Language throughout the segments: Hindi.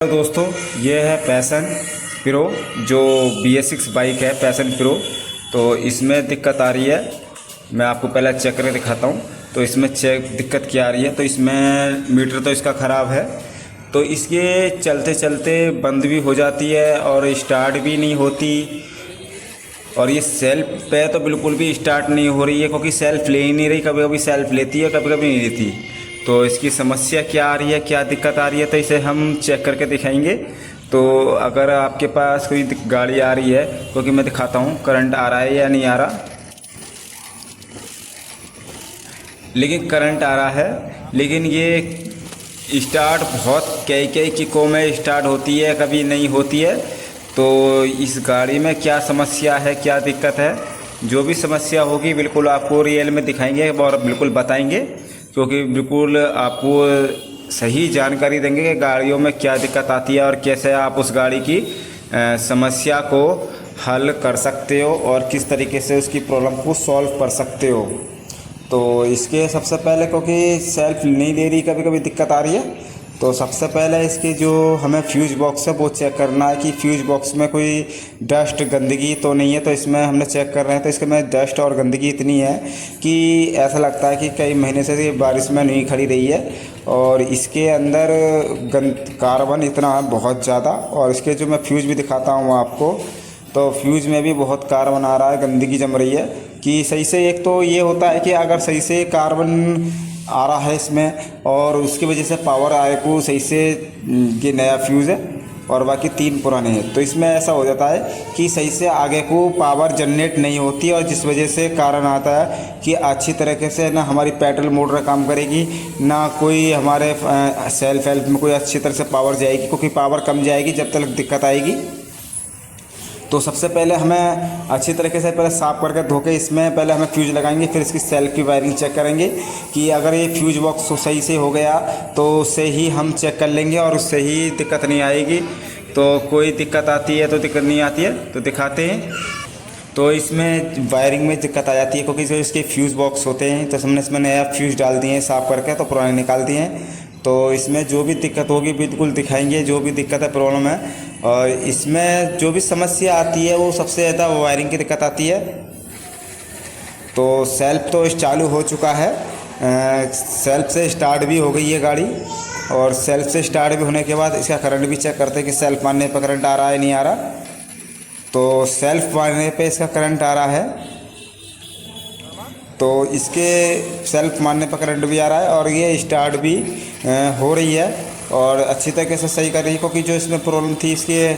तो दोस्तों, ये है पैशन प्रो जो BS6 बाइक है पैशन प्रो। तो इसमें दिक्कत आ रही है, मैं आपको पहले चेक करके दिखाता हूँ। तो इसमें दिक्कत क्या आ रही है, तो इसमें मीटर तो इसका ख़राब है, तो इसके चलते चलते बंद भी हो जाती है और स्टार्ट भी नहीं होती। और ये सेल्फ पे तो बिल्कुल भी स्टार्ट नहीं हो रही है, क्योंकि सेल्फ ले ही नहीं रही। कभी कभी सेल्फ लेती है, कभी कभी नहीं लेती। तो इसकी समस्या क्या आ रही है, क्या दिक्कत आ रही है, तो इसे हम चेक करके दिखाएंगे। तो अगर आपके पास कोई गाड़ी आ रही है, क्योंकि मैं दिखाता हूँ करंट आ रहा है या नहीं आ रहा। लेकिन करंट आ रहा है, लेकिन ये स्टार्ट बहुत कई किकों में स्टार्ट होती है, कभी नहीं होती है। तो इस गाड़ी में क्या समस्या है, क्या दिक्कत है, जो भी समस्या होगी बिल्कुल आपको रियल में दिखाएंगे और बिल्कुल बताएंगे, क्योंकि बिल्कुल आपको सही जानकारी देंगे कि गाड़ियों में क्या दिक्कत आती है और कैसे आप उस गाड़ी की समस्या को हल कर सकते हो और किस तरीके से उसकी प्रॉब्लम को सॉल्व कर सकते हो। तो इसके सबसे पहले, क्योंकि सेल्फ नहीं ले रही, कभी कभी दिक्कत आ रही है, तो सबसे पहले इसके जो हमें फ्यूज बॉक्स है वो चेक करना है कि फ्यूज बॉक्स में कोई डस्ट गंदगी तो नहीं है। तो इसमें हमने चेक कर रहे हैं, तो इसके में डस्ट और गंदगी इतनी है कि ऐसा लगता है कि कई महीने से ये बारिश में नहीं खड़ी रही है। और इसके अंदर कार्बन इतना है बहुत ज़्यादा। और इसके जो मैं फ्यूज भी दिखाता हूँ आपको, तो फ्यूज़ में भी बहुत कार्बन आ रहा है, गंदगी जम रही है कि सही से। एक तो ये होता है कि अगर सही से कार्बन आ रहा है इसमें और उसकी वजह से पावर आए को सही से, ये नया फ्यूज़ है और बाकी 3 पुराने हैं। तो इसमें ऐसा हो जाता है कि सही से आगे को पावर जनरेट नहीं होती, और जिस वजह से कारण आता है कि अच्छी तरीके से ना हमारी पेट्रोल मोटर काम करेगी, ना कोई हमारे सेल्फ हेल्प में कोई अच्छी तरह से पावर जाएगी, क्योंकि पावर कम जाएगी जब तक दिक्कत आएगी। तो सबसे पहले हमें अच्छी तरीके से पहले साफ़ करके धो के इसमें पहले हमें फ्यूज़ लगाएंगे, फिर इसकी सेल्फ की वायरिंग चेक करेंगे कि अगर ये फ्यूज बॉक्स सही से हो गया तो उससे ही हम चेक कर लेंगे और उससे ही दिक्कत नहीं आएगी। तो कोई दिक्कत आती है तो दिक्कत नहीं आती है तो दिखाते हैं। तो इसमें वायरिंग में दिक्कत आ जाती है, क्योंकि जो इसके फ्यूज़ बॉक्स होते हैं, तो हमने इसमें नया फ्यूज़ डाल दिए हैं साफ़ करके, तो पुराने निकाल दिए हैं। तो इसमें जो भी दिक्कत होगी बिल्कुल दिखाएंगे, जो भी दिक्कत है, प्रॉब्लम है। और इसमें जो भी समस्या आती है वो सबसे ज़्यादा वायरिंग की दिक्कत आती है। तो सेल्फ तो चालू हो चुका है, सेल्फ से स्टार्ट भी हो गई है गाड़ी। और सेल्फ से स्टार्ट भी होने के बाद इसका करंट भी चेक करते हैं कि सेल्फ मारने पर करंट आ रहा है नहीं आ रहा। तो सेल्फ मारने पे इसका करंट आ रहा है, तो इसके सेल्फ मारने पर करंट भी आ रहा है और ये स्टार्ट भी हो रही है और अच्छी तरीके से सही कर रही है। क्योंकि जो इसमें प्रॉब्लम थी, इसके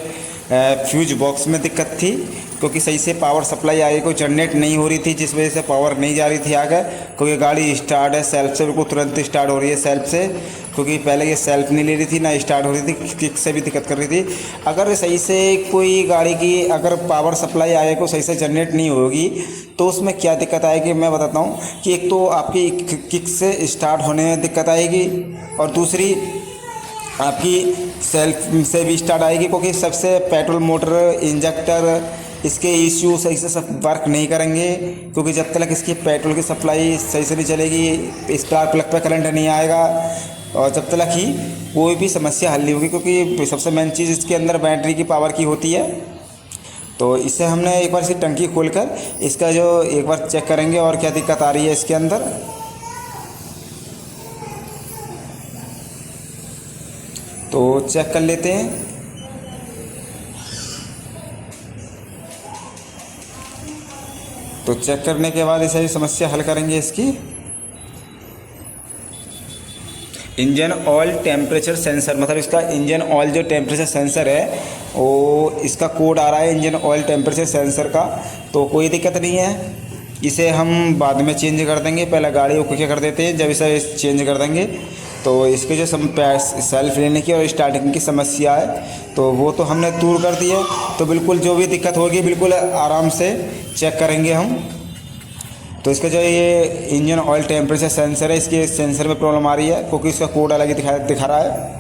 फ्यूज बॉक्स में दिक्कत थी, क्योंकि सही से पावर सप्लाई आगे को जनरेट नहीं हो रही थी, जिस वजह से पावर नहीं जा रही थी आगे। क्योंकि गाड़ी स्टार्ट है सेल्फ से, बिल्कुल तुरंत स्टार्ट हो रही है सेल्फ से, क्योंकि पहले ये सेल्फ नहीं ले रही थी, ना स्टार्ट हो रही थी, किक से भी दिक्कत कर रही थी। अगर सही से कोई गाड़ी की अगर पावर सप्लाई आगे को सही से जनरेट नहीं होगी तो उसमें क्या दिक्कत आएगी मैं बताता हूँ। कि एक तो आपकी किक से स्टार्ट होने में दिक्कत आएगी, और दूसरी आपकी सेल्फ से भी स्टार्ट आएगी, क्योंकि सबसे पेट्रोल मोटर इंजेक्टर इसके इश्यू सही से सब वर्क नहीं करेंगे। क्योंकि जब तक इसकी पेट्रोल की सप्लाई सही से नहीं चलेगी, स्पार्क प्लग पे करंट नहीं आएगा, और जब तक ही कोई भी समस्या हल नहीं होगी। क्योंकि सबसे मेन चीज़ इसके अंदर बैटरी की पावर की होती है। तो इससे हमने एक बार इसकी टंकी खोलकर इसका जो एक बार चेक करेंगे और क्या दिक्कत आ रही है इसके अंदर। तो चेक कर लेते हैं। तो चेक करने के बाद इसे समस्या हल करेंगे इसकी। इंजन ऑयल टेम्परेचर सेंसर, मतलब इसका इंजन ऑयल जो टेम्परेचर सेंसर है वो इसका कोड आ रहा है इंजन ऑयल टेम्परेचर सेंसर का। तो कोई दिक्कत नहीं है, इसे हम बाद में चेंज कर देंगे। पहले गाड़ी को क्या कर देते हैं, जब इसे चेंज कर देंगे तो इसके जो सेल्फ लेने की और स्टार्टिंग की समस्या है तो वो तो हमने दूर कर दी है। तो बिल्कुल जो भी दिक्कत होगी बिल्कुल आराम से चेक करेंगे हम। तो इसका जो ये इंजन ऑयल टेम्परेचर सेंसर है, इसके सेंसर में प्रॉब्लम आ रही है, क्योंकि इसका कोड अलग ही दिखा रहा है।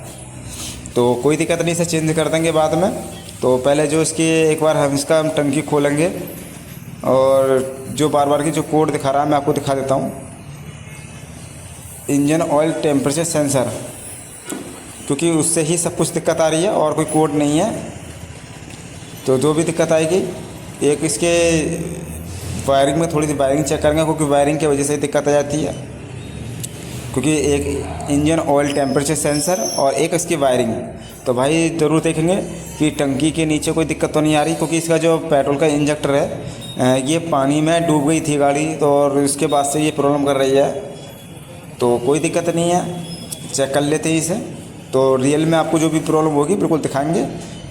तो कोई दिक्कत नहीं, इसे चेंज कर देंगे बाद में। तो पहले जो इसकी एक बार हम इसका टंकी खोलेंगे और जो बार बार की जो कोड दिखा रहा है मैं आपको दिखा देता हूँ। इंजन ऑयल टेम्परेचर सेंसर, क्योंकि उससे ही सब कुछ दिक्कत आ रही है और कोई कोड नहीं है। तो जो भी दिक्कत आएगी, एक इसके वायरिंग में थोड़ी सी वायरिंग चेक करेंगे, क्योंकि वायरिंग की वजह से दिक्कत आ जाती है। क्योंकि एक इंजन ऑयल टेम्परेचर सेंसर और एक इसकी वायरिंग। तो भाई ज़रूर देखेंगे कि टंकी के नीचे कोई दिक्कत तो नहीं आ रही, क्योंकि इसका जो पेट्रोल का इंजेक्टर है ये पानी में डूब गई थी गाड़ी, तो और उसके बाद से ये प्रॉब्लम कर रही है। तो कोई दिक्कत नहीं है, चेक कर लेते हैं इसे। तो रियल में आपको जो भी प्रॉब्लम होगी बिल्कुल दिखाएंगे।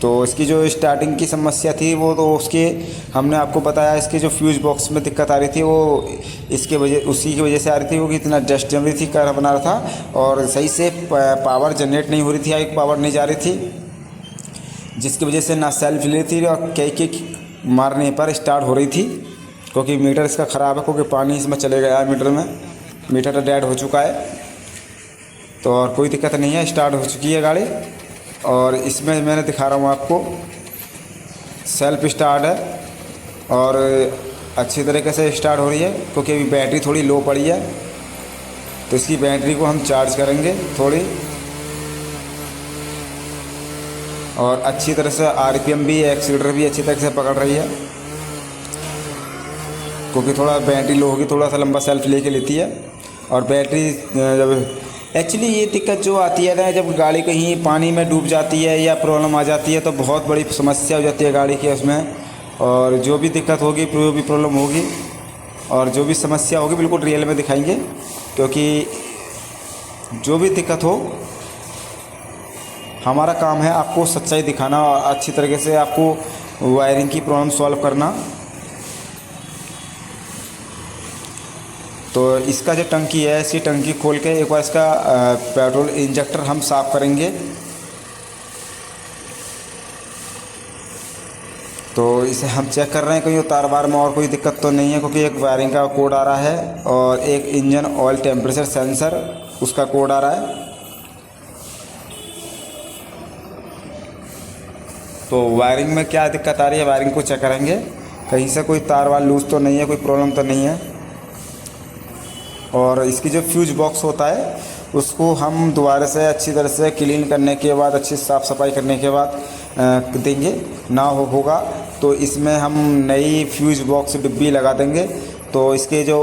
तो इसकी जो स्टार्टिंग की समस्या थी वो तो उसके हमने आपको बताया, इसके जो फ्यूज़ बॉक्स में दिक्कत आ रही थी वो उसी की वजह से आ रही थी, क्योंकि इतना डस्ट जम रही थी, कार बना रहा था और सही से पावर जनरेट नहीं हो रही थी, एक पावर नहीं जा रही थी, जिसकी वजह से ना सेल्फ ले रही थी और कई मारने पर स्टार्ट हो रही थी। क्योंकि मीटर इसका ख़राब है, क्योंकि पानी इसमें चले गया है, मीटर डेड हो चुका है। तो और कोई दिक्कत नहीं है, स्टार्ट हो चुकी है गाड़ी। और इसमें मैंने दिखा रहा हूँ आपको, सेल्फ स्टार्ट है और अच्छी तरीके से स्टार्ट हो रही है, क्योंकि अभी बैटरी थोड़ी लो पड़ी है। तो इसकी बैटरी को हम चार्ज करेंगे थोड़ी, और अच्छी तरह से आरपीएम भी, एक्सीलरेटर भी अच्छी तरह से पकड़ रही है, क्योंकि थोड़ा बैटरी लो होगी, थोड़ा सा लंबा सेल्फ लेके लेती है। और बैटरी जब एक्चुअली ये दिक्कत जो आती है ना, जब गाड़ी कहीं पानी में डूब जाती है या प्रॉब्लम आ जाती है तो बहुत बड़ी समस्या हो जाती है गाड़ी की उसमें। और जो भी दिक्कत होगी, जो भी प्रॉब्लम होगी और जो भी समस्या होगी बिल्कुल रियल में दिखाएंगे, क्योंकि जो भी दिक्कत हो हमारा काम है आपको सच्चाई दिखाना और अच्छी तरीके से आपको वायरिंग की प्रॉब्लम सॉल्व करना। तो इसका जो टंकी है, इसकी टंकी खोल के एक बार इसका पेट्रोल इंजेक्टर हम साफ़ करेंगे। तो इसे हम चेक कर रहे हैं कहीं तार बार में और कोई दिक्कत तो नहीं है, क्योंकि एक वायरिंग का कोड आ रहा है और एक इंजन ऑयल टेम्परेचर सेंसर उसका कोड आ रहा है। तो वायरिंग में क्या दिक्कत आ रही है, वायरिंग को चेक करेंगे, कहीं से कोई तार वार लूज़ तो नहीं है, कोई प्रॉब्लम तो नहीं है। और इसकी जो फ्यूज बॉक्स होता है उसको हम दोबारा से अच्छी तरह से क्लीन करने के बाद, अच्छी साफ़ सफाई करने के बाद देंगे। ना होगा तो इसमें हम नई फ्यूज बॉक्स डिब्बी लगा देंगे। तो इसके जो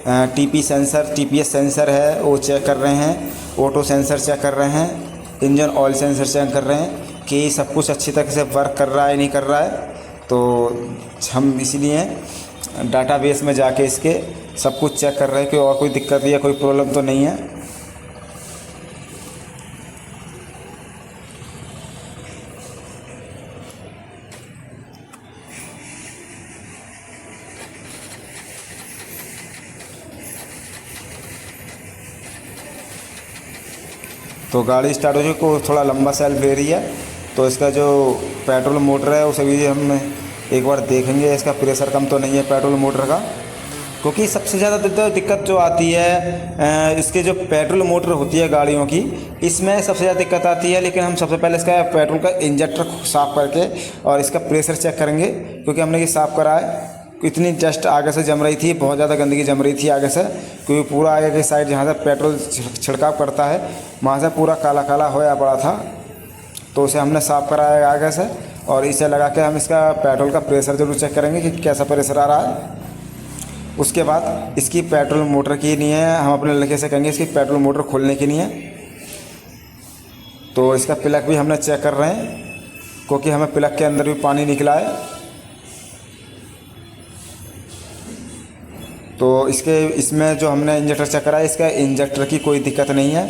टीपीएस सेंसर है वो चेक कर रहे हैं, ऑटो सेंसर चेक कर रहे हैं, इंजन ऑयल सेंसर चेक कर रहे हैं कि सब कुछ अच्छी तरह से वर्क कर रहा है नहीं कर रहा है। तो हम इसीलिए डाटाबेस में जाके इसके सब कुछ चेक कर रहे हैं कि और कोई दिक्कत या कोई प्रॉब्लम तो नहीं है। तो गाड़ी स्टार्ट हो चुकी, को थोड़ा लंबा सेल्फ ले रही है। तो इसका जो पेट्रोल मोटर है उसे भी हम एक बार देखेंगे, इसका प्रेशर कम तो नहीं है पेट्रोल मोटर का। क्योंकि सबसे ज़्यादा दिक्कत जो आती है इसके जो पेट्रोल मोटर होती है गाड़ियों की, इसमें सबसे ज़्यादा दिक्कत आती है। लेकिन हम सबसे पहले इसका पेट्रोल का इंजेक्टर साफ़ करके और इसका प्रेशर चेक करेंगे, क्योंकि हमने ये साफ़ करा है। इतनी जस्ट आगे से जम रही थी, बहुत ज़्यादा गंदगी जम रही थी आगे से, क्योंकि पूरा आगे की साइड जहाँ से पेट्रोल छिड़काव करता है वहाँ से पूरा काला काला होया पड़ा था। तो उसे हमने साफ़ कराया आगे से, और इसे लगा के हम इसका पेट्रोल का प्रेशर ज़रूर चेक करेंगे कि कैसा प्रेशर आ रहा है। उसके बाद इसकी पेट्रोल मोटर की नहीं है, हम अपने लड़के से कहेंगे इसकी पेट्रोल मोटर खोलने की नहीं है। तो इसका प्लग भी हमने चेक कर रहे हैं, क्योंकि हमें प्लग के अंदर भी पानी निकला है। तो इसमें जो हमने इंजेक्टर चेक करा है, इसका इंजेक्टर की कोई दिक्कत नहीं है।